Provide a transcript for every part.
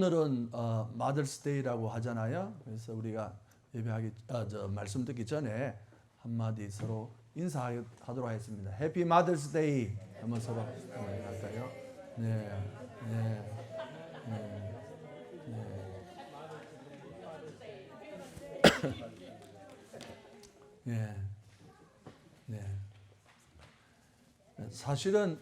오늘은 마더스데이라고 하잖아요. 그래서 우리가 예배하기 말씀 듣기 전에 한마디 서로 인사하도록 하겠습니다. 해피 마더스데이 한번 서로 할까요? 네, 네, 네, 네, 네. 사실은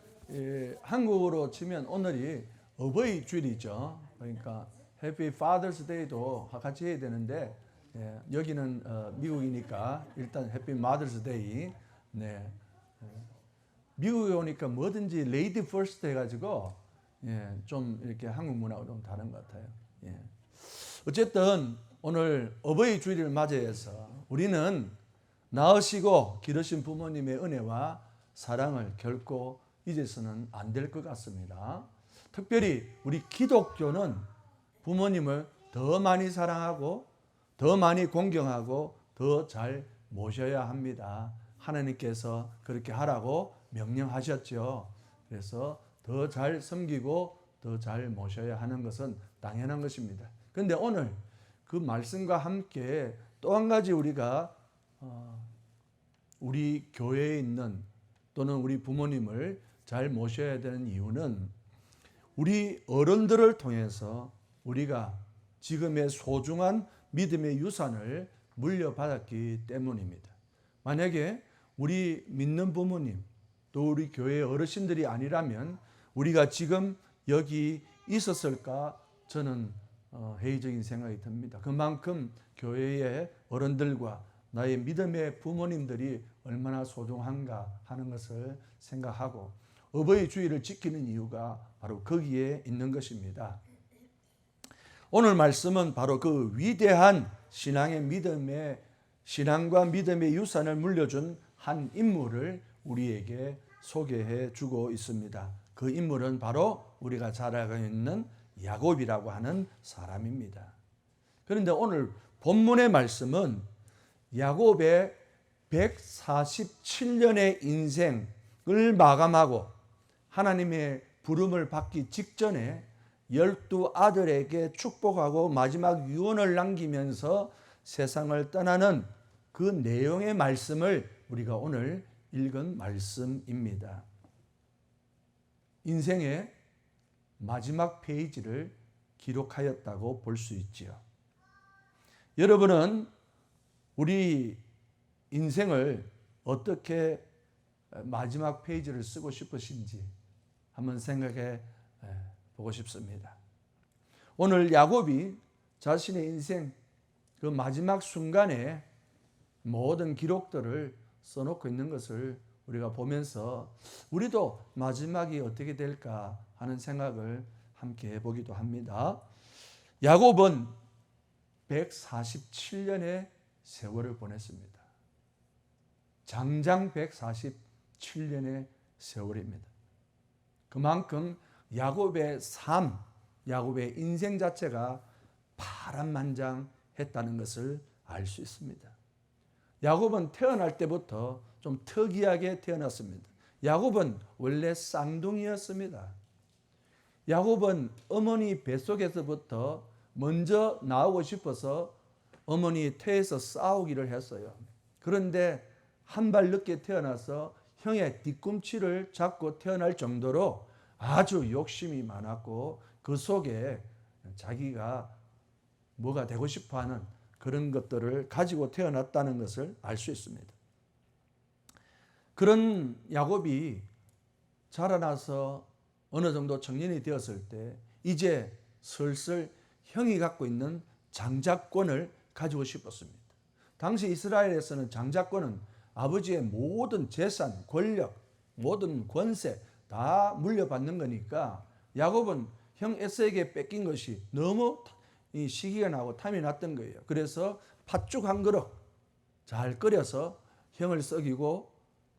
한국어로 치면 오늘이 어버이 주일이죠. 그러니까 해피 파더스 데이도 같이 해야 되는데 여기는 미국이니까 일단 해피 마더스 데이. 네. 미국에 오니까 뭐든지 레이디 퍼스트 해가지고 좀 이렇게 한국 문화하고 좀 다른 것 같아요. 어쨌든 오늘 어버이 주일을 맞이해서 우리는 낳으시고 기르신 부모님의 은혜와 사랑을 결코 잊어서는 안 될 것 같습니다. 특별히 우리 기독교는 부모님을 더 많이 사랑하고 더 많이 공경하고 더 잘 모셔야 합니다. 하나님께서 그렇게 하라고 명령하셨죠. 그래서 더 잘 섬기고 더 잘 모셔야 하는 것은 당연한 것입니다. 그런데 오늘 그 말씀과 함께 또 한 가지 우리가 우리 교회에 있는 또는 우리 부모님을 잘 모셔야 되는 이유는 우리 어른들을 통해서 우리가 지금의 소중한 믿음의 유산을 물려받았기 때문입니다. 만약에 우리 믿는 부모님 또 우리 교회 어르신들이 아니라면 우리가 지금 여기 있었을까 저는 회의적인 생각이 듭니다. 그만큼 교회의 어른들과 나의 믿음의 부모님들이 얼마나 소중한가 하는 것을 생각하고 어버이 주일을 지키는 이유가 바로 거기에 있는 것입니다. 오늘 말씀은 바로 그 위대한 신앙과 믿음의 유산을 물려준 한 인물을 우리에게 소개해 주고 있습니다. 그 인물은 바로 우리가 잘 알고 있는 야곱이라고 하는 사람입니다. 그런데 오늘 본문의 말씀은 야곱의 147년의 인생을 마감하고 하나님의 부름을 받기 직전에 12아들에게 축복하고 마지막 유언을 남기면서 세상을 떠나는 그 내용의 말씀을 우리가 오늘 읽은 말씀입니다. 인생의 마지막 페이지를 기록하였다고 볼 수 있지요. 여러분은 우리 인생을 어떻게 마지막 페이지를 쓰고 싶으신지 한번 생각해 보고 싶습니다. 오늘 야곱이 자신의 인생 그 마지막 순간에 모든 기록들을 써놓고 있는 것을 우리가 보면서 우리도 마지막이 어떻게 될까 하는 생각을 함께 해보기도 합니다. 야곱은 147년의 세월을 보냈습니다. 장장 147년의 세월입니다. 그만큼 야곱의 삶, 야곱의 인생 자체가 파란만장했다는 것을 알 수 있습니다. 야곱은 태어날 때부터 좀 특이하게 태어났습니다. 야곱은 원래 쌍둥이였습니다. 야곱은 어머니 뱃속에서부터 먼저 나오고 싶어서 어머니 태에서 싸우기를 했어요. 그런데 한 발 늦게 태어나서 형의 뒤꿈치를 잡고 태어날 정도로 아주 욕심이 많았고 그 속에 자기가 뭐가 되고 싶어하는 그런 것들을 가지고 태어났다는 것을 알 수 있습니다. 그런 야곱이 자라나서 어느 정도 청년이 되었을 때 이제 슬슬 형이 갖고 있는 장자권을 가지고 싶었습니다. 당시 이스라엘에서는 장자권은 아버지의 모든 재산, 권력, 모든 권세 다 물려받는 거니까 야곱은 형 에서에게 뺏긴 것이 너무 시기가 나고 탐이 났던 거예요. 그래서 팥죽 한 그릇 잘 끓여서 형을 썩이고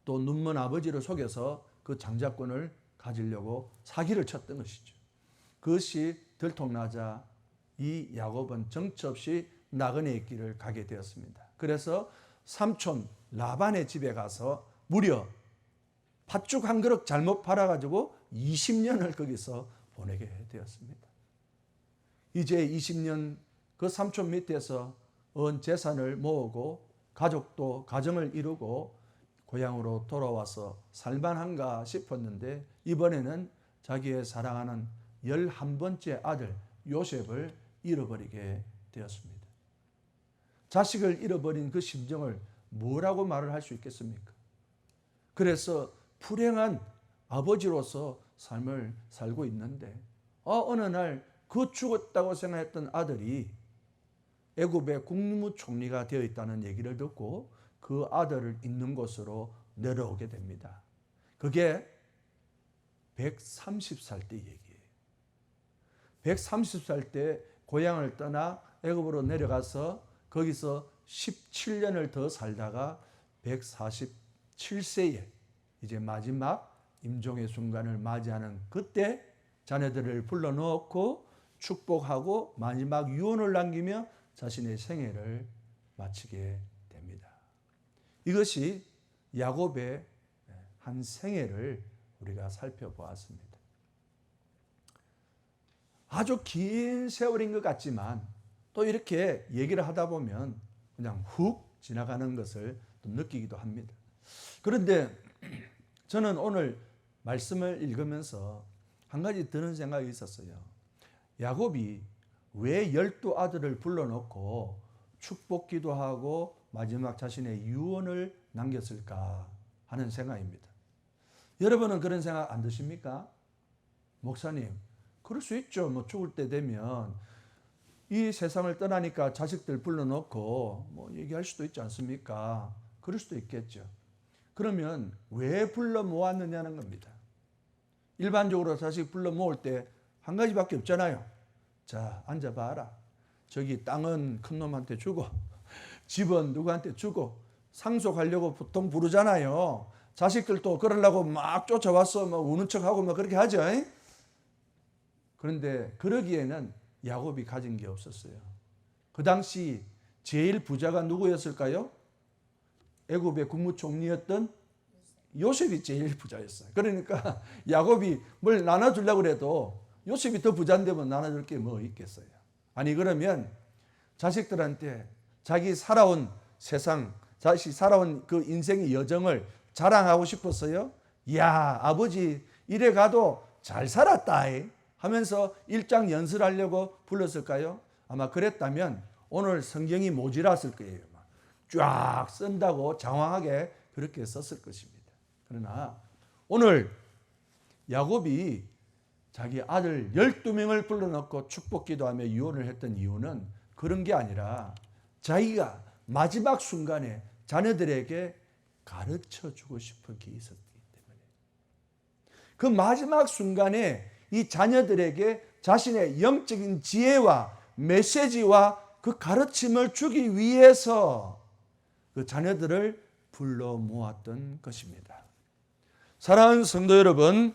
또 눈먼 아버지를 속여서 그 장자권을 가지려고 사기를 쳤던 것이죠. 그것이 들통나자 이 야곱은 정처 없이 나그네의 길을 가게 되었습니다. 그래서 삼촌 라반의 집에 가서 무려 팥죽 한 그릇 잘못 팔아가지고 20년을 거기서 보내게 되었습니다. 이제 20년 그 삼촌 밑에서 온 재산을 모으고 가족도 가정을 이루고 고향으로 돌아와서 살만한가 싶었는데 이번에는 자기의 사랑하는 11번째 아들 요셉을 잃어버리게 되었습니다. 자식을 잃어버린 그 심정을 뭐라고 말을 할 수 있겠습니까? 그래서 불행한 아버지로서 삶을 살고 있는데 어느 날 그 죽었다고 생각했던 아들이 애굽의 국무총리가 되어 있다는 얘기를 듣고 그 아들을 있는 곳으로 내려오게 됩니다. 그게 130살 때 얘기예요. 130살 때 고향을 떠나 애굽으로 내려가서 거기서 17년을 더 살다가 147세에 이제 마지막 임종의 순간을 맞이하는 그때 자녀들을 불러놓고 축복하고 마지막 유언을 남기며 자신의 생애를 마치게 됩니다. 이것이 야곱의 한 생애를 우리가 살펴보았습니다. 아주 긴 세월인 것 같지만 또 이렇게 얘기를 하다 보면 그냥 훅 지나가는 것을 또 느끼기도 합니다. 그런데 저는 오늘 말씀을 읽으면서 한 가지 드는 생각이 있었어요. 야곱이 왜 12아들을 불러놓고 축복기도 하고 마지막 자신의 유언을 남겼을까 하는 생각입니다. 여러분은 그런 생각 안 드십니까? 목사님, 그럴 수 있죠. 뭐 죽을 때 되면 이 세상을 떠나니까 자식들 불러놓고 뭐 얘기할 수도 있지 않습니까? 그럴 수도 있겠죠. 그러면 왜 불러 모았느냐는 겁니다. 일반적으로 자식 불러 모을 때 한 가지밖에 없잖아요. 자, 앉아봐라. 저기 땅은 큰 놈한테 주고 집은 누구한테 주고 상속하려고 보통 부르잖아요. 자식들도 그러려고 막 쫓아와서 뭐 우는 척하고 뭐 그렇게 하죠. 그런데 그러기에는 야곱이 가진 게 없었어요. 그 당시 제일 부자가 누구였을까요? 애굽의 국무총리였던 요셉이 제일 부자였어요. 그러니까 야곱이 뭘 나눠주려고 해도 요셉이 더 부자인데 뭐 나눠줄 게 뭐 있겠어요. 아니 그러면 자식들한테 자기 살아온 세상, 자식 살아온 그 인생의 여정을 자랑하고 싶었어요. 야, 아버지 이래 가도 잘 살았다 하면서 일장 연설하려고 불렀을까요? 아마 그랬다면 오늘 성경이 모자랐을 거예요. 쫙 쓴다고 장황하게 그렇게 썼을 것입니다. 그러나 오늘 야곱이 자기 아들 12명을 불러놓고 축복기도하며 유언을 했던 이유는 그런 게 아니라 자기가 마지막 순간에 자녀들에게 가르쳐주고 싶은 게 있었기 때문에 그 마지막 순간에 이 자녀들에게 자신의 영적인 지혜와 메시지와 그 가르침을 주기 위해서 그 자녀들을 불러 모았던 것입니다. 사랑하는 성도 여러분,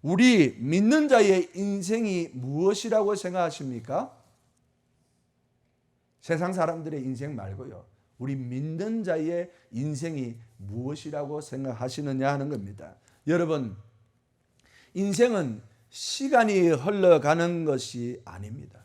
우리 믿는 자의 인생이 무엇이라고 생각하십니까? 세상 사람들의 인생 말고요. 우리 믿는 자의 인생이 무엇이라고 생각하시느냐 하는 겁니다. 여러분, 인생은 시간이 흘러가는 것이 아닙니다.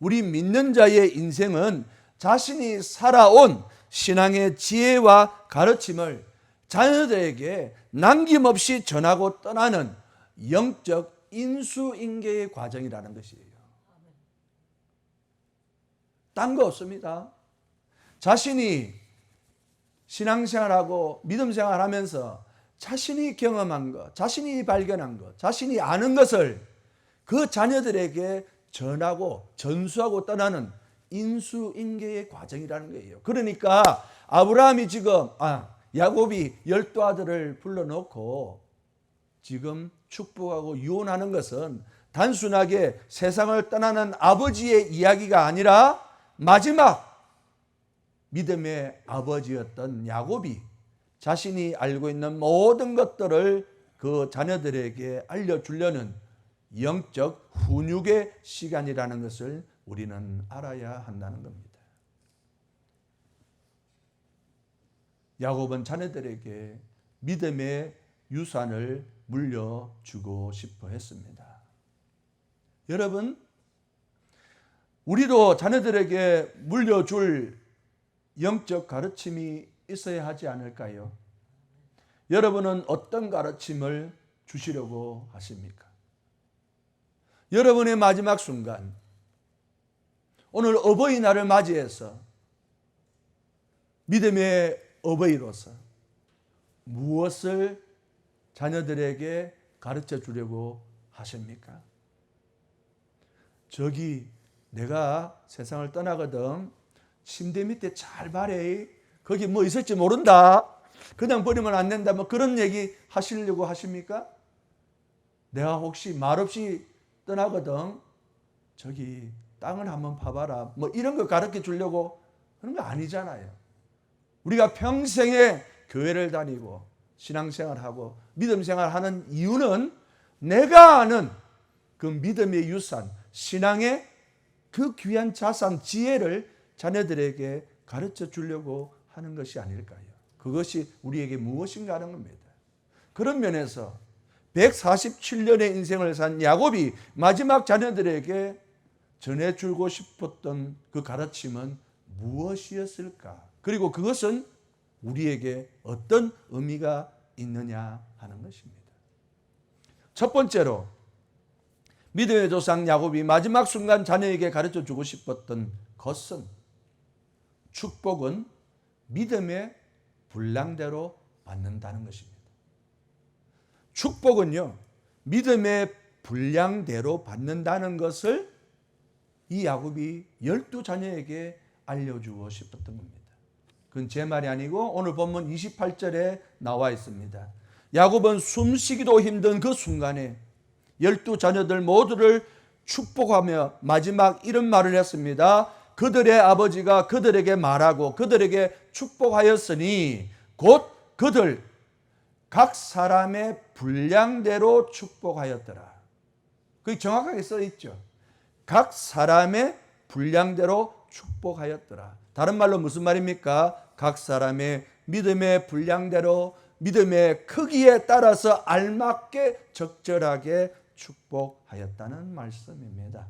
우리 믿는 자의 인생은 자신이 살아온 신앙의 지혜와 가르침을 자녀들에게 남김없이 전하고 떠나는 영적 인수인계의 과정이라는 것이에요. 딴 거 없습니다. 자신이 신앙생활하고 믿음생활하면서 자신이 경험한 것, 자신이 발견한 것, 자신이 아는 것을 그 자녀들에게 전하고 전수하고 떠나는 인수인계의 과정이라는 거예요. 그러니까 아브라함이 지금 야곱이 12아들을 불러놓고 지금 축복하고 유언하는 것은 단순하게 세상을 떠나는 아버지의 이야기가 아니라 마지막 믿음의 아버지였던 야곱이 자신이 알고 있는 모든 것들을 그 자녀들에게 알려주려는 영적 훈육의 시간이라는 것을 우리는 알아야 한다는 겁니다. 야곱은 자녀들에게 믿음의 유산을 물려주고 싶어 했습니다. 여러분, 우리도 자녀들에게 물려줄 영적 가르침이 있어야 하지 않을까요? 여러분은 어떤 가르침을 주시려고 하십니까? 여러분의 마지막 순간, 오늘 어버이날을 맞이해서 믿음의 어버이로서 무엇을 자녀들에게 가르쳐 주려고 하십니까? 저기 내가 세상을 떠나거든 침대 밑에 잘 봐래. 거기 뭐 있을지 모른다. 그냥 버리면 안 된다. 뭐 그런 얘기 하시려고 하십니까? 내가 혹시 말없이 떠나거든 저기 땅을 한번 파봐라. 뭐 이런 거 가르쳐 주려고 그런 거 아니잖아요. 우리가 평생에 교회를 다니고 신앙생활하고 믿음생활하는 이유는 내가 아는 그 믿음의 유산, 신앙의 그 귀한 자산, 지혜를 자녀들에게 가르쳐 주려고 하는 것이 아닐까요? 그것이 우리에게 무엇인가 하는 겁니다. 그런 면에서 147년의 인생을 산 야곱이 마지막 자녀들에게 전해주고 싶었던 그 가르침은 무엇이었을까? 그리고 그것은 우리에게 어떤 의미가 있느냐 하는 것입니다. 첫 번째로 믿음의 조상 야곱이 마지막 순간 자녀에게 가르쳐 주고 싶었던 것은 축복은 믿음의 분량대로 받는다는 것입니다. 축복은요, 믿음의 분량대로 받는다는 것을 이 야곱이 12자녀에게 알려주고 싶었던 겁니다. 그건 제 말이 아니고 오늘 본문 28절에 나와 있습니다. 야곱은 숨쉬기도 힘든 그 순간에 12자녀들 모두를 축복하며 마지막 이런 말을 했습니다. 그들의 아버지가 그들에게 말하고 그들에게 축복하였으니 곧 그들 각 사람의 분량대로 축복하였더라. 그게 정확하게 써 있죠. 각 사람의 분량대로 축복하였더라. 다른 말로 무슨 말입니까? 각 사람의 믿음의 분량대로 믿음의 크기에 따라서 알맞게 적절하게 축복하였다는 말씀입니다.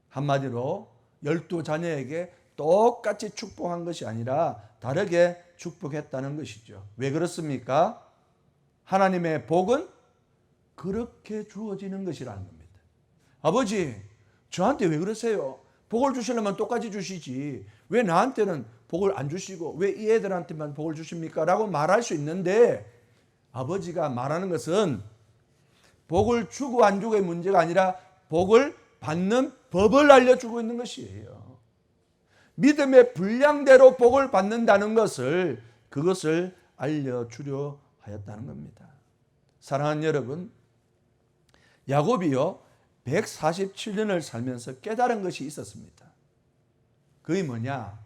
한마디로 12자녀에게 똑같이 축복한 것이 아니라 다르게 축복했다는 것이죠. 왜 그렇습니까? 하나님의 복은 그렇게 주어지는 것이라는 겁니다. 아버지, 저한테 왜 그러세요? 복을 주시려면 똑같이 주시지. 왜 나한테는 복을 안 주시고 왜 이 애들한테만 복을 주십니까? 라고 말할 수 있는데 아버지가 말하는 것은 복을 주고 안 주고의 문제가 아니라 복을 받는 법을 알려주고 있는 것이에요. 믿음의 분량대로 복을 받는다는 것을 그것을 알려주려 하였다는 겁니다. 사랑하는 여러분, 야곱이요 147년을 살면서 깨달은 것이 있었습니다. 그게 뭐냐?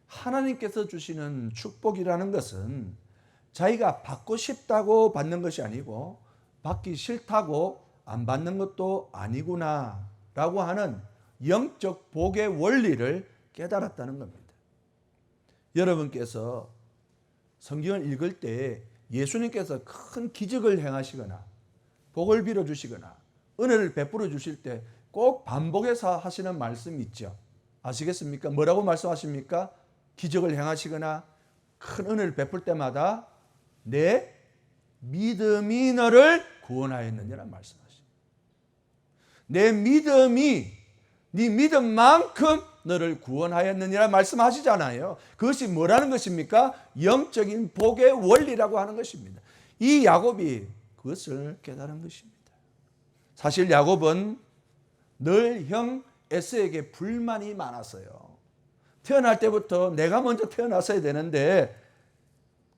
하나님께서 주시는 축복이라는 것은 자기가 받고 싶다고 받는 것이 아니고 받기 싫다고 안 받는 것도 아니구나 라고 하는 영적 복의 원리를 깨달았다는 겁니다. 여러분께서 성경을 읽을 때 예수님께서 큰 기적을 행하시거나 복을 빌어주시거나 은혜를 베풀어 주실 때 꼭 반복해서 하시는 말씀이 있죠. 아시겠습니까? 뭐라고 말씀하십니까? 기적을 행하시거나 큰 은혜를 베풀 때마다 내 믿음이 너를 구원하였느니라는 말씀하십니다. 내 믿음이 네 믿음만큼 너를 구원하였느니라 말씀하시잖아요. 그것이 뭐라는 것입니까? 영적인 복의 원리라고 하는 것입니다. 이 야곱이 그것을 깨달은 것입니다. 사실 야곱은 늘 형 에서에게 불만이 많았어요. 태어날 때부터 내가 먼저 태어났어야 되는데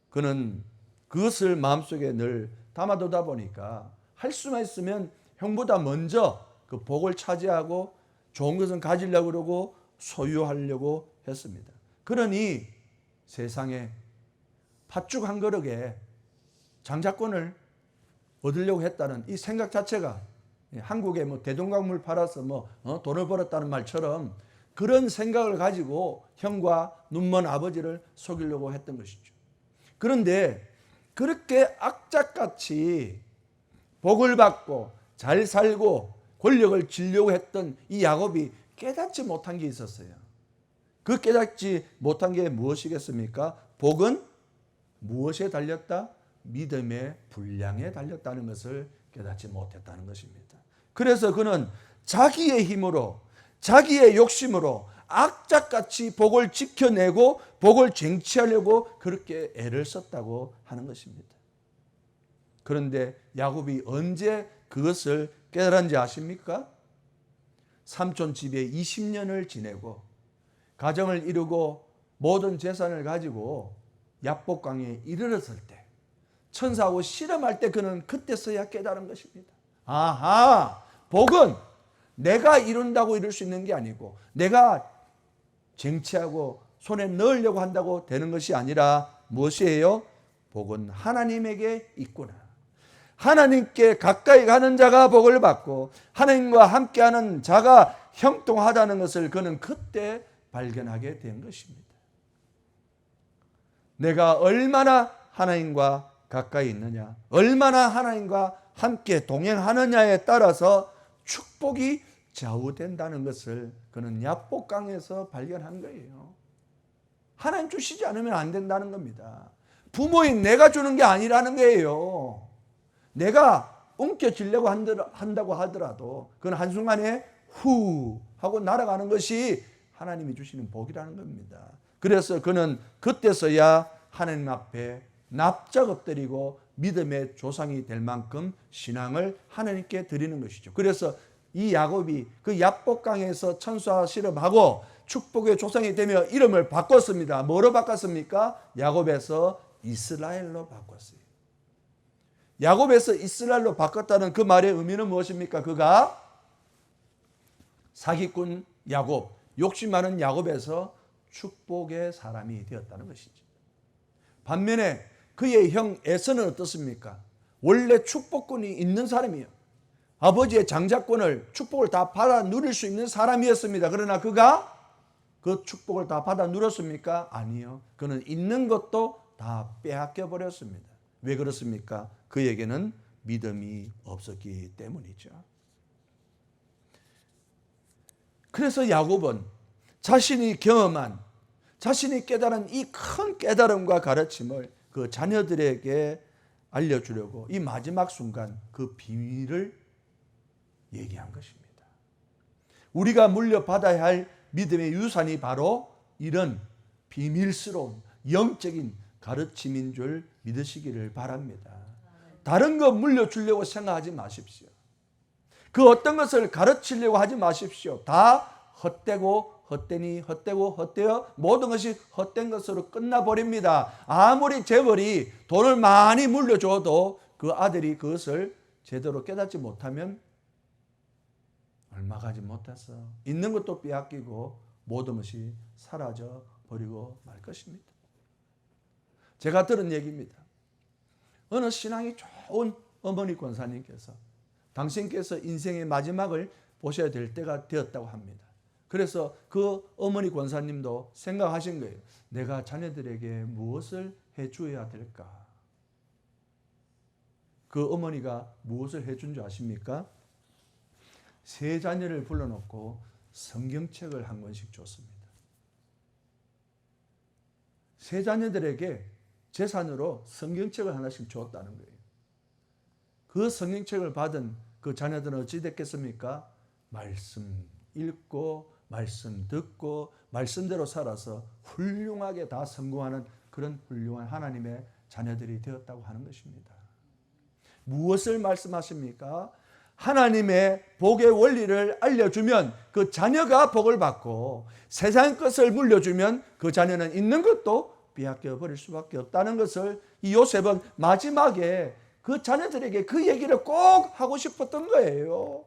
그는 그것을 마음속에 늘 담아두다 보니까 할 수만 있으면 형보다 먼저 그 복을 차지하고 좋은 것은 가지려고 그러고 소유하려고 했습니다. 그러니 세상에 팥죽 한 그릇에 장자권을 얻으려고 했다는 이 생각 자체가 한국에 뭐 대동강물 팔아서 돈을 벌었다는 말처럼 그런 생각을 가지고 형과 눈먼 아버지를 속이려고 했던 것이죠. 그런데 그렇게 악착같이 복을 받고 잘 살고 권력을 쥐려고 했던 이 야곱이 깨닫지 못한 게 있었어요. 그 깨닫지 못한 게 무엇이겠습니까? 복은 무엇에 달렸다? 믿음의 분량에 달렸다는 것을 깨닫지 못했다는 것입니다. 그래서 그는 자기의 힘으로, 자기의 욕심으로 악착같이 복을 지켜내고 복을 쟁취하려고 그렇게 애를 썼다고 하는 것입니다. 그런데 야곱이 언제 그것을 깨달은지 아십니까? 삼촌 집에 20년을 지내고 가정을 이루고 모든 재산을 가지고 야복강에 이르렀을 때, 천사하고 씨름할 때 그는 그때서야 깨달은 것입니다. 아하, 복은 내가 이룬다고 이룰 수 있는 게 아니고 내가 쟁취하고 손에 넣으려고 한다고 되는 것이 아니라 무엇이에요? 복은 하나님에게 있구나. 하나님께 가까이 가는 자가 복을 받고 하나님과 함께하는 자가 형통하다는 것을 그는 그때 발견하게 된 것입니다. 내가 얼마나 하나님과 가까이 있느냐, 얼마나 하나님과 함께 동행하느냐에 따라서 축복이 좌우된다는 것을 그는 야복강에서 발견한 거예요. 하나님 주시지 않으면 안 된다는 겁니다. 부모인 내가 주는 게 아니라는 거예요. 내가 움켜쥐려고 한다고 하더라도 그건 한순간에 후 하고 날아가는 것이 하나님이 주시는 복이라는 겁니다. 그래서 그는 그때서야 하나님 앞에 납작 엎드리고 믿음의 조상이 될 만큼 신앙을 하나님께 드리는 것이죠. 그래서 이 야곱이 그 야복강에서 천사와 씨름하고 축복의 조상이 되며 이름을 바꿨습니다. 뭐로 바꿨습니까? 야곱에서 이스라엘로 바꿨어요. 야곱에서 이스라엘로 바꿨다는 그 말의 의미는 무엇입니까? 그가 사기꾼 야곱, 욕심 많은 야곱에서 축복의 사람이 되었다는 것이죠. 반면에 그의 형 에서는 어떻습니까? 원래 축복권이 있는 사람이에요. 아버지의 장자권을, 축복을 다 받아 누릴 수 있는 사람이었습니다. 그러나 그가 그 축복을 다 받아 누렸습니까? 아니요. 그는 있는 것도 다 빼앗겨 버렸습니다. 왜 그렇습니까? 그에게는 믿음이 없었기 때문이죠. 그래서 야곱은 자신이 경험한, 자신이 깨달은 이 큰 깨달음과 가르침을 그 자녀들에게 알려주려고 이 마지막 순간 그 비밀을 얘기한 것입니다. 우리가 물려받아야 할 믿음의 유산이 바로 이런 비밀스러운 영적인 가르침인 줄 믿으시기를 바랍니다. 다른 것 물려주려고 생각하지 마십시오. 그 어떤 것을 가르치려고 하지 마십시오. 다 헛되고 헛되니 헛되고 헛되어 모든 것이 헛된 것으로 끝나버립니다. 아무리 재벌이 돈을 많이 물려줘도 그 아들이 그것을 제대로 깨닫지 못하면 얼마 가지 못해서 있는 것도 빼앗기고 모든 것이 사라져 버리고 말 것입니다. 제가 들은 얘기입니다. 어느 신앙이 좋은 어머니 권사님께서 당신께서 인생의 마지막을 보셔야 될 때가 되었다고 합니다. 그래서 그 어머니 권사님도 생각하신 거예요. 내가 자녀들에게 무엇을 해줘야 될까? 그 어머니가 무엇을 해준 줄 아십니까? 세 자녀를 불러놓고 성경책을 한 권씩 줬습니다. 세 자녀들에게 재산으로 성경책을 하나씩 줬다는 거예요. 그 성경책을 받은 그 자녀들은 어찌 됐겠습니까? 말씀 읽고 말씀 듣고 말씀대로 살아서 훌륭하게 다 성공하는 그런 훌륭한 하나님의 자녀들이 되었다고 하는 것입니다. 무엇을 말씀하십니까? 하나님의 복의 원리를 알려주면 그 자녀가 복을 받고 세상 것을 물려주면 그 자녀는 있는 것도 빼앗겨 버릴 수밖에 없다는 것을 이 요셉은 마지막에 그 자녀들에게 그 얘기를 꼭 하고 싶었던 거예요.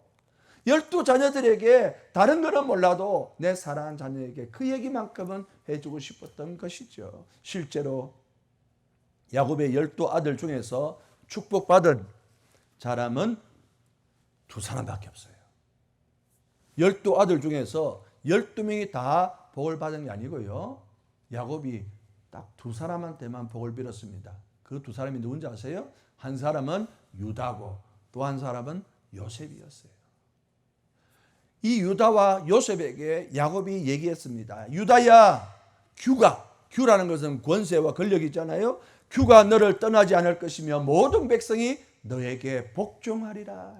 12자녀들에게 다른 거는 몰라도 내 사랑하는 자녀에게 그 얘기만큼은 해주고 싶었던 것이죠. 실제로 야곱의 12아들 중에서 축복받은 사람은 2사람밖에 없어요. 12아들 중에서 12명이 다 복을 받은 게 아니고요. 야곱이 딱 2사람한테만 복을 빌었습니다. 그 2사람이 누군지 아세요? 한 사람은 유다고 또 한 사람은 요셉이었어요. 이 유다와 요셉에게 야곱이 얘기했습니다. 유다야, 규라는 것은 권세와 권력이잖아요. 규가 너를 떠나지 않을 것이며 모든 백성이 너에게 복종하리라.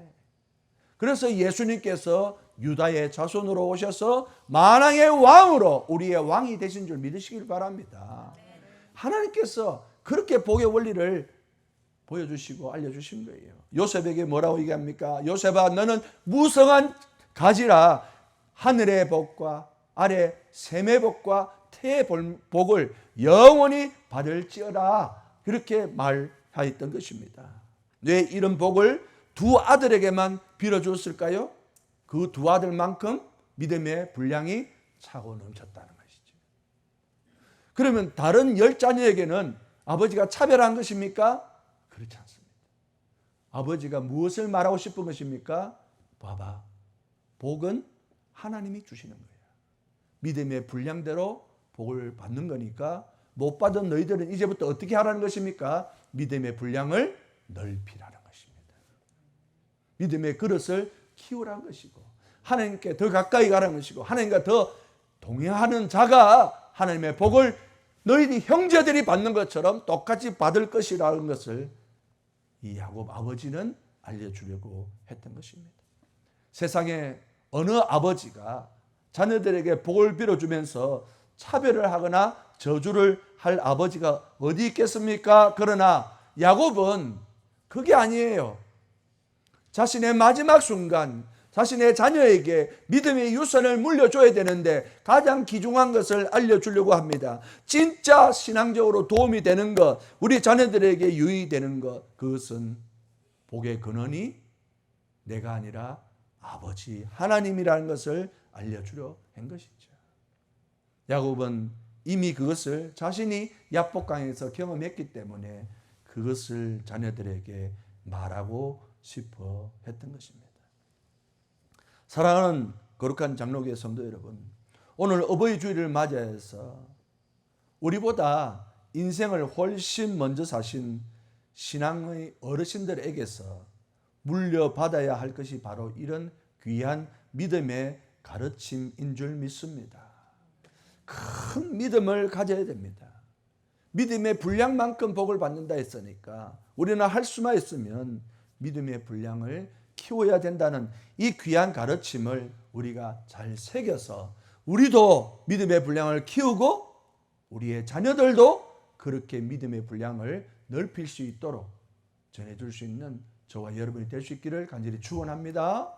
그래서 예수님께서 유다의 자손으로 오셔서 만왕의 왕으로 우리의 왕이 되신 줄 믿으시길 바랍니다. 하나님께서 그렇게 복의 원리를 보여주시고 알려주신 거예요. 요셉에게 뭐라고 얘기합니까? 요셉아, 너는 무성한 가지라. 하늘의 복과 아래 샘의 복과 태의 복을 영원히 받을지어다. 그렇게 말하였던 것입니다. 왜 이런 복을 두 아들에게만 빌어주었을까요? 그 두 아들만큼 믿음의 분량이 차고 넘쳤다는 것이죠. 그러면 다른 10자녀에게는 아버지가 차별한 것입니까? 그렇지 않습니다. 아버지가 무엇을 말하고 싶은 것입니까? 봐봐, 복은 하나님이 주시는 거예요. 믿음의 분량대로 복을 받는 거니까 못 받은 너희들은 이제부터 어떻게 하라는 것입니까? 믿음의 분량을 넓히라는 것입니다. 믿음의 그릇을 키우라는 것이고 하나님께 더 가까이 가라는 것이고 하나님과 더 동행하는 자가 하나님의 복을 너희들이 형제들이 받는 것처럼 똑같이 받을 것이라는 것을 이 야곱 아버지는 알려주려고 했던 것입니다. 세상에 어느 아버지가 자녀들에게 복을 빌어주면서 차별을 하거나 저주를 할 아버지가 어디 있겠습니까? 그러나 야곱은 그게 아니에요. 자신의 마지막 순간 자신의 자녀에게 믿음의 유산을 물려줘야 되는데 가장 귀중한 것을 알려주려고 합니다. 진짜 신앙적으로 도움이 되는 것, 우리 자녀들에게 유익이 되는 것, 그것은 복의 근원이 내가 아니라 아버지 하나님이라는 것을 알려주려 한 것이죠. 야곱은 이미 그것을 자신이 야복강에서 경험했기 때문에 그것을 자녀들에게 말하고 싶어 했던 것입니다. 사랑하는 거룩한 장로교회 성도 여러분, 오늘 어버이 주일을 맞이해서 우리보다 인생을 훨씬 먼저 사신 신앙의 어르신들에게서 물려받아야 할 것이 바로 이런 귀한 믿음의 가르침인 줄 믿습니다. 큰 믿음을 가져야 됩니다. 믿음의 분량만큼 복을 받는다 했으니까 우리는 할 수만 있으면 믿음의 분량을 키워야 된다는 이 귀한 가르침을 우리가 잘 새겨서 우리도 믿음의 분량을 키우고 우리의 자녀들도 그렇게 믿음의 분량을 넓힐 수 있도록 전해줄 수 있는 저와 여러분이 될 수 있기를 간절히 축원합니다.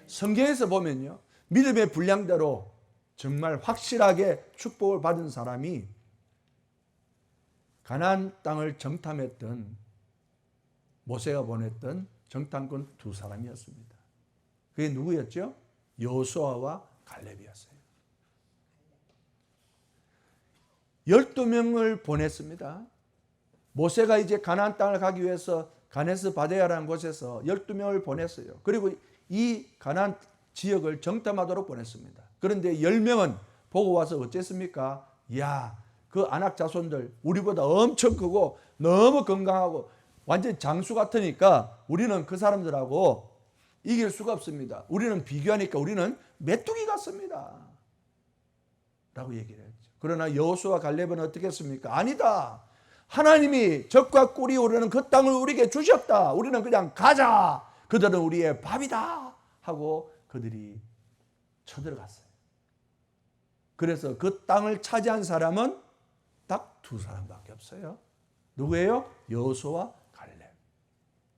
성경에서 보면요, 믿음의 분량대로 정말 확실하게 축복을 받은 사람이 가나안 땅을 정탐했던 모세가 보냈던 정탐꾼 두 사람이었습니다. 그게 누구였죠? 여호수아와 갈렙이었어요. 12명을 보냈습니다. 모세가 이제 가나안 땅을 가기 위해서 가네스 바데아라는 곳에서 12명을 보냈어요. 그리고 이 가나안 지역을 정탐하도록 보냈습니다. 그런데 10명은 보고 와서 어쨌습니까? 야, 그 아낙 자손들 우리보다 엄청 크고 너무 건강하고 완전 장수 같으니까 우리는 그 사람들하고 이길 수가 없습니다. 우리는 비교하니까 우리는 메뚜기 같습니다. 라고 얘기를 했죠. 그러나 여호수아 갈렙은 어떻게 했습니까? 아니다. 하나님이 적과 꿀이 오르는 그 땅을 우리에게 주셨다. 우리는 그냥 가자. 그들은 우리의 밥이다. 하고 그들이 쳐들어갔어요. 그래서 그 땅을 차지한 사람은 딱 두 사람밖에 없어요. 누구예요? 여호수아와 갈렙.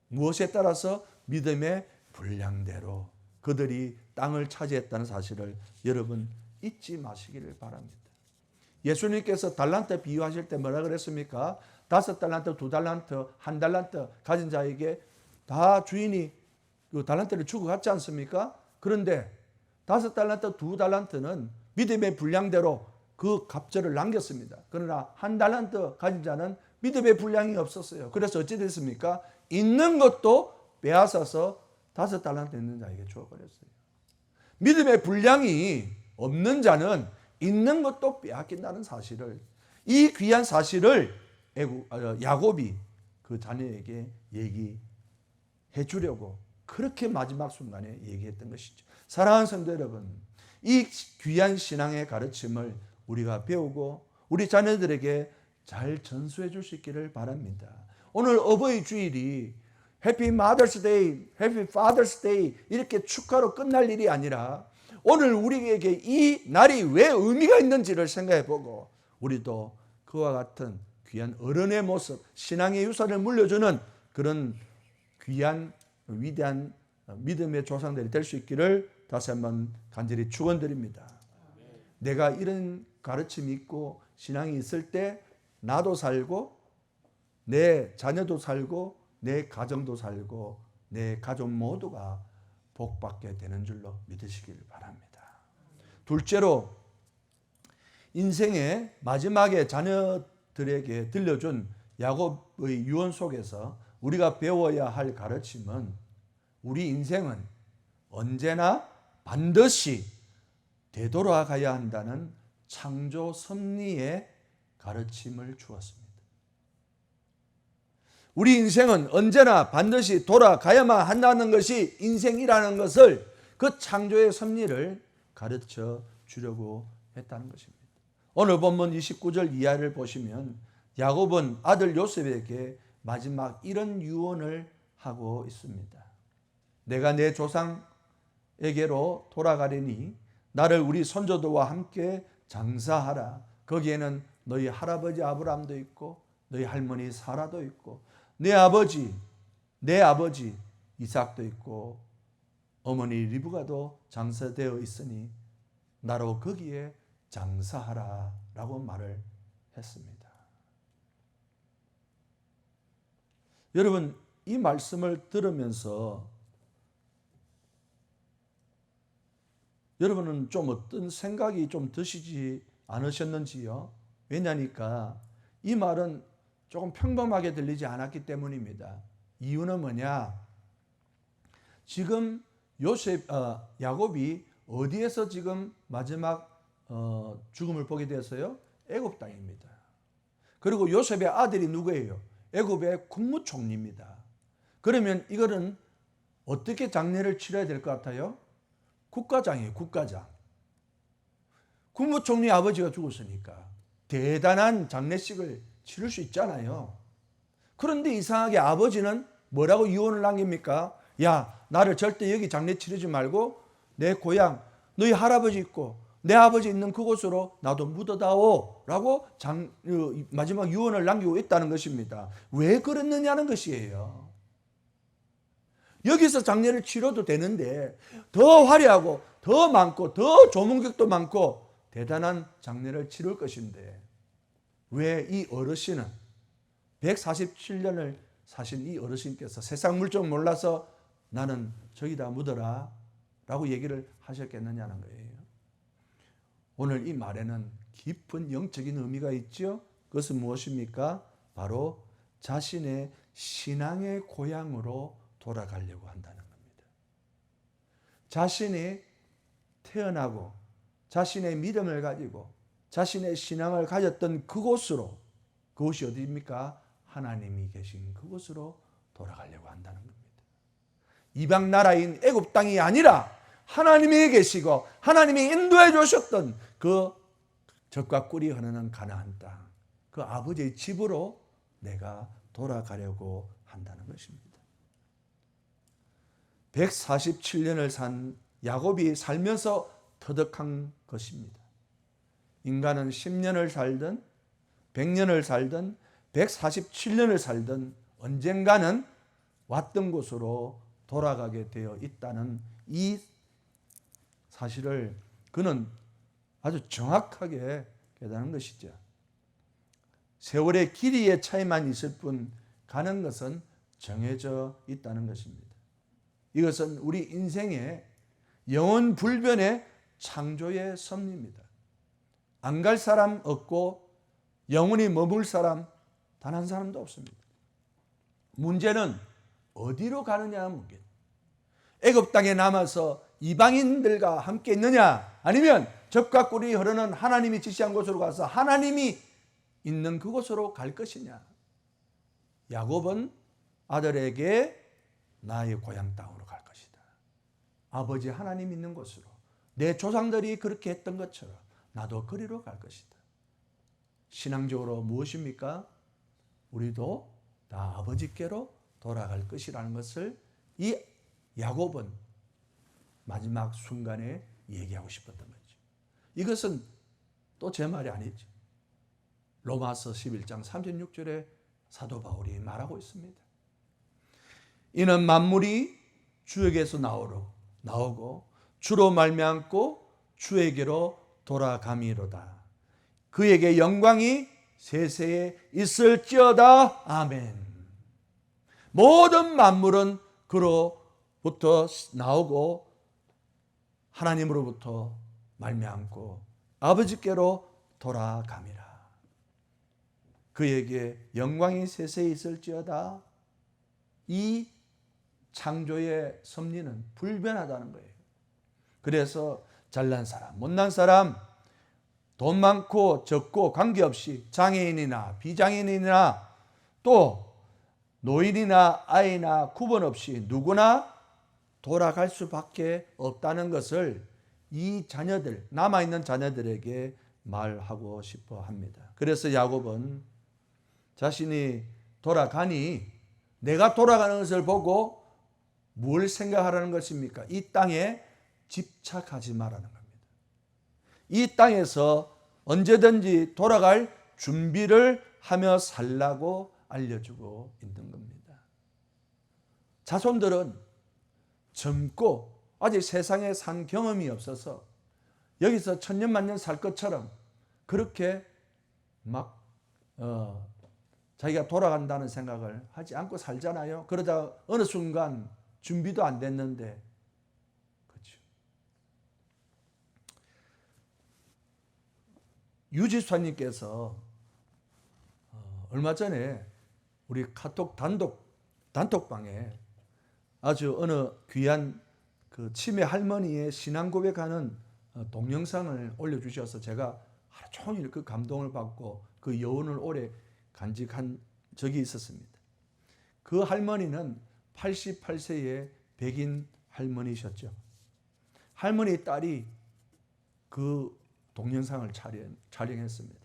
무엇에 따라서? 믿음의 분량대로 그들이 땅을 차지했다는 사실을 여러분 잊지 마시기를 바랍니다. 예수님께서 달란트 비유하실 때 뭐라 그랬습니까? 5달란트, 2달란트, 1달란트 가진 자에게 다 주인이 그 달란트를 주고 갔지 않습니까? 그런데 5달란트, 2달란트는 믿음의 분량대로 그 갑절을 남겼습니다. 그러나 1달란트 가진 자는 믿음의 분량이 없었어요. 그래서 어찌 됐습니까? 있는 것도 빼앗아서 5달란트 있는 자에게 주어버렸어요. 믿음의 분량이 없는 자는 있는 것도 빼앗긴다는 사실을, 이 귀한 사실을 야곱이 그 자녀에게 얘기해 주려고 그렇게 마지막 순간에 얘기했던 것이죠. 사랑하는 성도 여러분, 이 귀한 신앙의 가르침을 우리가 배우고 우리 자녀들에게 잘 전수해 줄 수 있기를 바랍니다. 오늘 어버이 주일이 해피 마더스 데이, 해피 파더스 데이 이렇게 축하로 끝날 일이 아니라 오늘 우리에게 이 날이 왜 의미가 있는지를 생각해 보고 우리도 그와 같은 귀한 어른의 모습, 신앙의 유산을 물려주는 그런 귀한 위대한 믿음의 조상들이 될 수 있기를 다시 한번 간절히 축원드립니다. 내가 이런 가르침이 있고 신앙이 있을 때 나도 살고 내 자녀도 살고 내 가정도 살고 내 가족 모두가 복받게 되는 줄로 믿으시길 바랍니다. 둘째로 인생의 마지막에 자녀들에게 들려준 야곱의 유언 속에서 우리가 배워야 할 가르침은 우리 인생은 언제나 반드시 되돌아가야 한다는 창조 섭리의 가르침을 주었습니다. 우리 인생은 언제나 반드시 돌아가야만 한다는 것이 인생이라는 것을 그 창조의 섭리를 가르쳐 주려고 했다는 것입니다. 오늘 본문 29절 이하를 보시면 야곱은 아들 요셉에게 마지막 이런 유언을 하고 있습니다. 내가 내 조상에게로 돌아가리니 나를 우리 손자들과 함께 장사하라. 거기에는 너희 할아버지 아브라함도 있고 너희 할머니 사라도 있고 내 아버지 이삭도 있고 어머니 리브가도 장사되어 있으니 나로 거기에 장사하라 라고 말을 했습니다. 여러분, 이 말씀을 들으면서 여러분은 좀 어떤 생각이 좀 드시지 않으셨는지요? 왜냐니까 이 말은 조금 평범하게 들리지 않았기 때문입니다. 이유는 뭐냐? 지금 야곱이 어디에서 지금 마지막 죽음을 보게 되었어요? 애굽 땅입니다. 그리고 요셉의 아들이 누구예요? 애굽의 국무총리입니다. 그러면 이거는 어떻게 장례를 치러야 될 것 같아요? 국가장이에요, 국가장. 국무총리 아버지가 죽었으니까 대단한 장례식을 치를 수 있잖아요. 그런데 이상하게 아버지는 뭐라고 유언을 남깁니까? 야, 나를 절대 여기 장례 치르지 말고 내 고향, 너희 할아버지 있고 내 아버지 있는 그곳으로 나도 묻어다오 라고 마지막 유언을 남기고 있다는 것입니다. 왜 그랬느냐는 것이에요. 여기서 장례를 치러도 되는데 더 화려하고 더 많고 더 조문객도 많고 대단한 장례를 치를 것인데 왜 이 어르신은 147년을 사신 이 어르신께서 세상 물정 몰라서 나는 저기다 묻어라 라고 얘기를 하셨겠느냐는 거예요. 오늘 이 말에는 깊은 영적인 의미가 있죠. 그것은 무엇입니까? 바로 자신의 신앙의 고향으로 돌아가려고 한다는 겁니다. 자신이 태어나고 자신의 믿음을 가지고 자신의 신앙을 가졌던 그곳으로, 그곳이 어디입니까? 하나님이 계신 그곳으로 돌아가려고 한다는 겁니다. 이방 나라인 애굽 땅이 아니라 하나님이 계시고 하나님이 인도해 주셨던 그 젖과 꿀이 흐르는 가나안 땅, 그 아버지의 집으로 내가 돌아가려고 한다는 것입니다. 147년을 산 야곱이 살면서 터득한 것입니다. 인간은 10년을 살든 100년을 살든 147년을 살든 언젠가는 왔던 곳으로 돌아가게 되어 있다는 이 사실을 그는 아주 정확하게 깨달은 것이죠. 세월의 길이의 차이만 있을 뿐 가는 것은 정해져 있다는 것입니다. 이것은 우리 인생의 영원 불변의 창조의 섭리입니다. 안 갈 사람 없고 영원히 머물 사람 단 한 사람도 없습니다. 문제는 어디로 가느냐 문제. 애굽 땅에 남아서 이방인들과 함께 있느냐, 아니면 젖과 꿀이 흐르는 하나님이 지시한 곳으로 가서 하나님이 있는 그곳으로 갈 것이냐. 야곱은 아들에게 나의 고향 땅으로 갈 것이다. 아버지 하나님 있는 곳으로, 내 조상들이 그렇게 했던 것처럼 나도 그리로 갈 것이다. 신앙적으로 무엇입니까? 우리도 다 아버지께로 돌아갈 것이라는 것을 이 야곱은 마지막 순간에 얘기하고 싶었던 거죠. 이것은 또 제 말이 아니죠. 로마서 11장 36절에 사도 바울이 말하고 있습니다. 이는 만물이 주에게서 나오고 주로 말미암고 주에게로 돌아감이로다. 그에게 영광이 세세에 있을지어다. 아멘. 모든 만물은 그로부터 나오고 하나님으로부터 말미암고 아버지께로 돌아감이라. 그에게 영광이 세세에 있을지어다. 이 창조의 섭리는 불변하다는 거예요. 그래서 잘난 사람, 못난 사람, 돈 많고 적고 관계없이 장애인이나 비장애인이나 또 노인이나 아이나 구분 없이 누구나 돌아갈 수밖에 없다는 것을 이 자녀들, 남아있는 자녀들에게 말하고 싶어 합니다. 그래서 야곱은 자신이 돌아가니 내가 돌아가는 것을 보고 뭘 생각하라는 것입니까? 이 땅에 집착하지 말라는 겁니다. 이 땅에서 언제든지 돌아갈 준비를 하며 살라고 알려주고 있는 겁니다. 자손들은 젊고 아직 세상에 산 경험이 없어서 여기서 천년만년 살 것처럼 그렇게 막 자기가 돌아간다는 생각을 하지 않고 살잖아요. 그러다 어느 순간 준비도 안 됐는데, 그렇죠. 유지수님께서 얼마 전에 우리 카톡 단톡방에 아주 어느 귀한 그 치매 할머니의 신앙 고백하는 동영상을 올려주셔서 제가 하루 종일 그 감동을 받고 그 여운을 오래 간직한 적이 있었습니다. 그 할머니는 88세의 백인 할머니셨죠. 할머니 딸이 그 동영상을 촬영했습니다.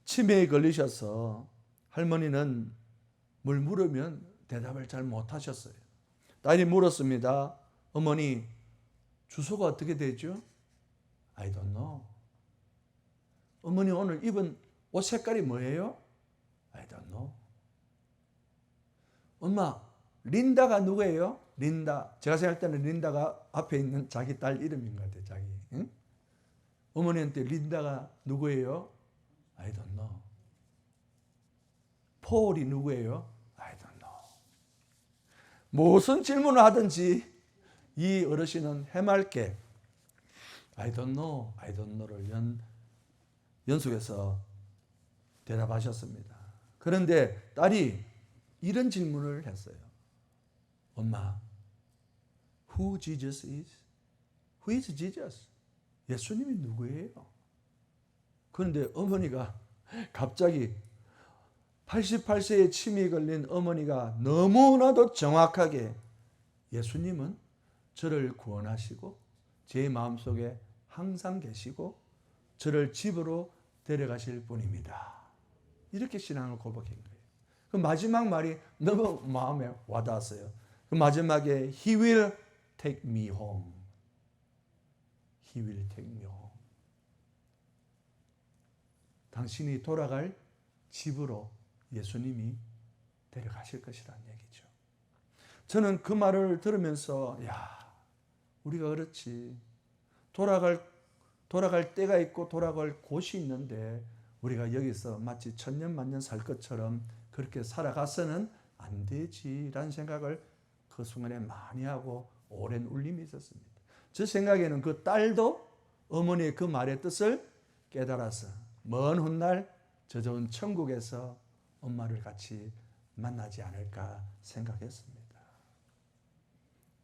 치매에 걸리셔서 할머니는 뭘 물으면 대답을 잘 못하셨어요. 딸이 물었습니다. 어머니, 주소가 어떻게 되죠? I don't know. 어머니 오늘 입은 옷 색깔이 뭐예요? I don't know. 엄마, 린다가 누구예요? 린다. 제가 생각할 때는 린다가 앞에 있는 자기 딸 이름인 것 같아요. 자기. 응? 어머니한테 린다가 누구예요? I don't know. 폴이 누구예요? I don't know. 무슨 질문을 하든지 이 어르신은 해맑게 I don't know, I don't know를 연속해서 대답하셨습니다. 그런데 딸이 이런 질문을 했어요. 엄마, who Jesus is? Who is Jesus? 예수님이 누구예요? 그런데 어머니가 갑자기 88세의 치매에 걸린 어머니가 너무나도 정확하게 예수님은 저를 구원하시고 제 마음속에 항상 계시고 저를 집으로 데려가실 분입니다. 이렇게 신앙을 고백한 거예요. 그 마지막 말이 너무 마음에 와닿았어요. 그 마지막에 He will take me home. He will take me home. 당신이 돌아갈 집으로 예수님이 데려가실 것이라는 얘기죠. 저는 그 말을 들으면서 우리가 그렇지. 돌아갈 때가 있고 돌아갈 곳이 있는데 우리가 여기서 마치 천년만년 살 것처럼 그렇게 살아가서는 안 되지라는 생각을 그 순간에 많이 하고 오랜 울림이 있었습니다. 제 생각에는 그 딸도 어머니의 그 말의 뜻을 깨달아서 먼 훗날 저 좋은 천국에서 엄마를 같이 만나지 않을까 생각했습니다.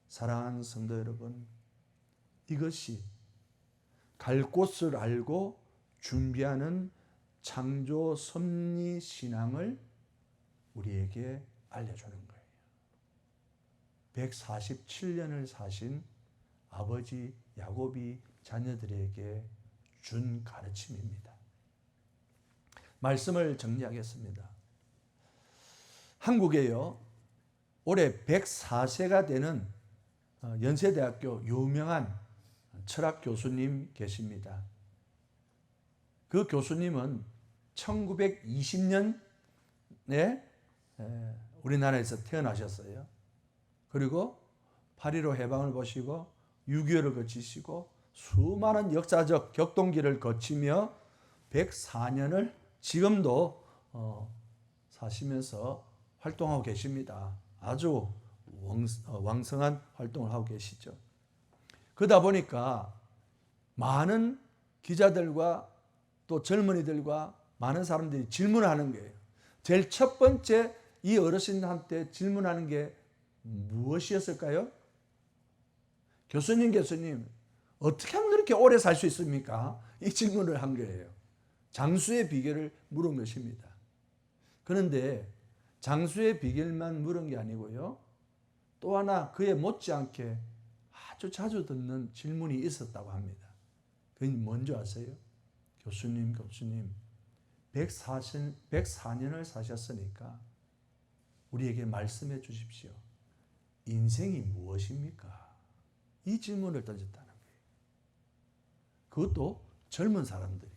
사랑하는 성도 여러분, 이것이 갈 곳을 알고 준비하는 창조 섭리 신앙을 우리에게 알려주는 거예요. 147년을 사신 아버지 야곱이 자녀들에게 준 가르침입니다. 말씀을 정리하겠습니다. 한국에요, 올해 104세가 되는 연세대학교 유명한 철학 교수님 계십니다. 그 교수님은 1920년에 우리나라에서 태어나셨어요. 그리고 8.15 해방을 보시고 6.25를 거치시고 수많은 역사적 격동기를 거치며 104년을 지금도 사시면서 활동하고 계십니다. 아주 왕성한 활동을 하고 계시죠. 그러다 보니까 많은 기자들과 또 젊은이들과 많은 사람들이 질문하는 거예요. 제일 첫 번째 이 어르신한테 질문하는 게 무엇이었을까요? 교수님, 어떻게 하면 그렇게 오래 살 수 있습니까? 이 질문을 한 거예요. 장수의 비결을 물은 것입니다. 그런데 장수의 비결만 물은 게 아니고요, 또 하나 그에 못지않게 아주 자주 듣는 질문이 있었다고 합니다. 그게 뭔지 아세요? 교수님, 104년을 사셨으니까 우리에게 말씀해 주십시오. 인생이 무엇입니까? 이 질문을 던졌다는 거예요. 그것도 젊은 사람들이.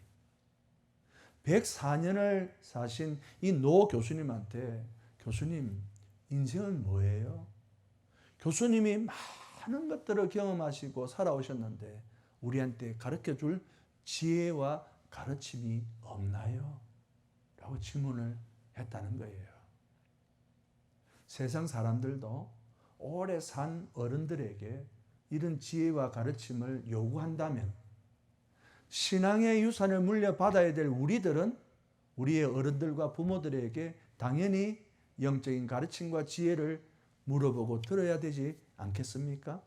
104년을 사신 이 노 교수님한테, 교수님, 인생은 뭐예요? 교수님이 많은 것들을 경험하시고 살아오셨는데 우리한테 가르쳐줄 지혜와 가르침이 없나요? 라고 질문을 했다는 거예요. 세상 사람들도 오래 산 어른들에게 이런 지혜와 가르침을 요구한다면 신앙의 유산을 물려받아야 될 우리들은 우리의 어른들과 부모들에게 당연히 영적인 가르침과 지혜를 물어보고 들어야 되지 않겠습니까?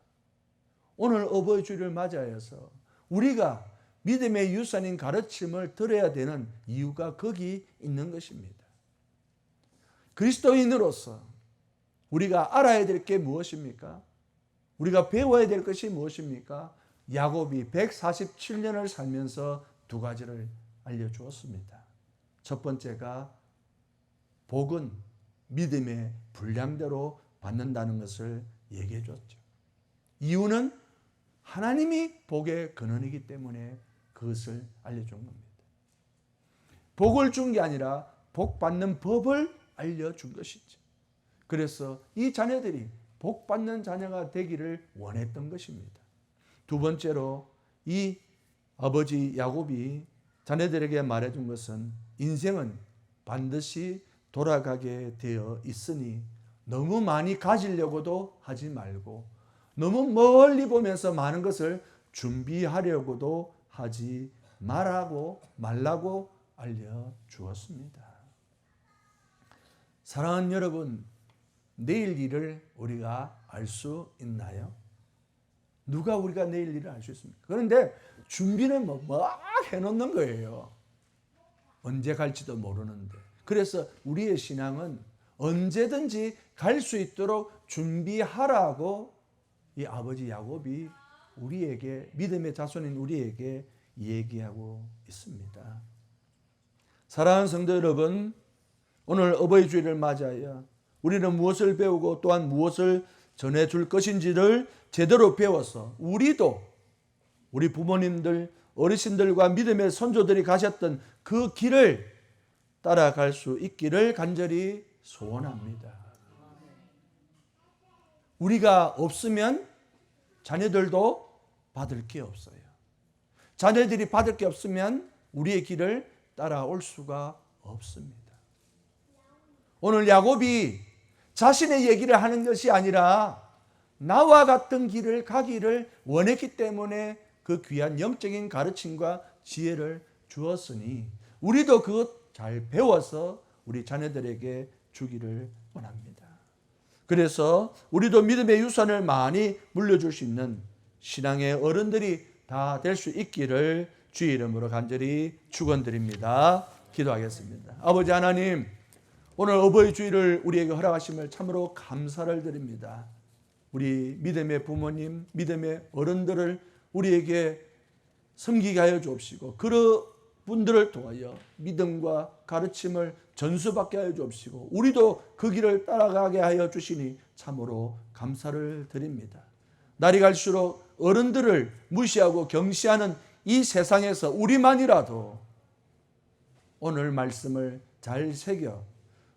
오늘 어버이 주일을 맞이하여서 우리가 믿음의 유산인 가르침을 들어야 되는 이유가 거기 있는 것입니다. 그리스도인으로서 우리가 알아야 될 게 무엇입니까? 우리가 배워야 될 것이 무엇입니까? 야곱이 147년을 살면서 두 가지를 알려주었습니다. 첫 번째가 복은 믿음의 분량대로 받는다는 것을 얘기해 줬죠. 이유는 하나님이 복의 근원이기 때문에 그것을 알려준 겁니다. 복을 준 게 아니라 복 받는 법을 알려준 것이죠. 그래서 이 자녀들이 복 받는 자녀가 되기를 원했던 것입니다. 두 번째로 이 아버지 야곱이 자녀들에게 말해준 것은 인생은 반드시 돌아가게 되어 있으니 너무 많이 가지려고도 하지 말고 너무 멀리 보면서 많은 것을 준비하려고도 하지 말라고 알려주었습니다. 사랑하는 여러분, 내일 일을 우리가 알 수 있나요? 누가 우리가 내일 일을 알 수 있습니까? 그런데 준비는 막 해놓는 거예요. 언제 갈지도 모르는데. 그래서 우리의 신앙은 언제든지 갈 수 있도록 준비하라고 이 아버지 야곱이 우리에게, 믿음의 자손인 우리에게 얘기하고 있습니다. 사랑하는 성도 여러분, 오늘 어버이 주일을 맞이하여 우리는 무엇을 배우고 또한 무엇을 전해줄 것인지를 제대로 배워서 우리도 우리 부모님들, 어르신들과 믿음의 선조들이 가셨던 그 길을 따라갈 수 있기를 간절히 소원합니다. 우리가 없으면 자녀들도 받을 게 없어요. 자녀들이 받을 게 없으면 우리의 길을 따라올 수가 없습니다. 오늘 야곱이 자신의 얘기를 하는 것이 아니라 나와 같은 길을 가기를 원했기 때문에 그 귀한 영적인 가르침과 지혜를 주었으니 우리도 그것 잘 배워서 우리 자녀들에게 주기를 원합니다. 그래서 우리도 믿음의 유산을 많이 물려줄 수 있는 신앙의 어른들이 다 될 수 있기를 주의 이름으로 간절히 축원드립니다. 기도하겠습니다. 아버지 하나님, 오늘 어버이 주일을 우리에게 허락하심을 참으로 감사를 드립니다. 우리 믿음의 부모님, 믿음의 어른들을 우리에게 섬기게 하여 주옵시고 그런 분들을 통하여 믿음과 가르침을 전수받게 하여 주옵시고 우리도 그 길을 따라가게 하여 주시니 참으로 감사를 드립니다. 날이 갈수록 어른들을 무시하고 경시하는 이 세상에서 우리만이라도 오늘 말씀을 잘 새겨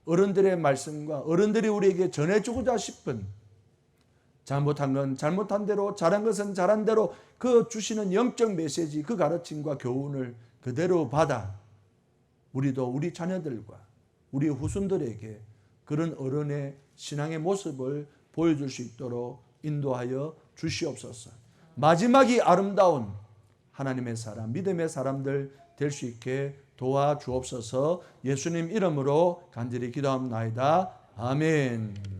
어른들의 말씀과 어른들이 우리에게 전해주고자 싶은 잘못한 건 잘못한 대로, 잘한 것은 잘한 대로 그 주시는 영적 메시지, 그 가르침과 교훈을 그대로 받아 우리도 우리 자녀들과 우리 후손들에게 그런 어른의 신앙의 모습을 보여줄 수 있도록 인도하여 주시옵소서. 마지막이 아름다운 하나님의 사람, 믿음의 사람들 될 수 있게 도와주옵소서. 예수님 이름으로 간절히 기도합나이다. 아멘.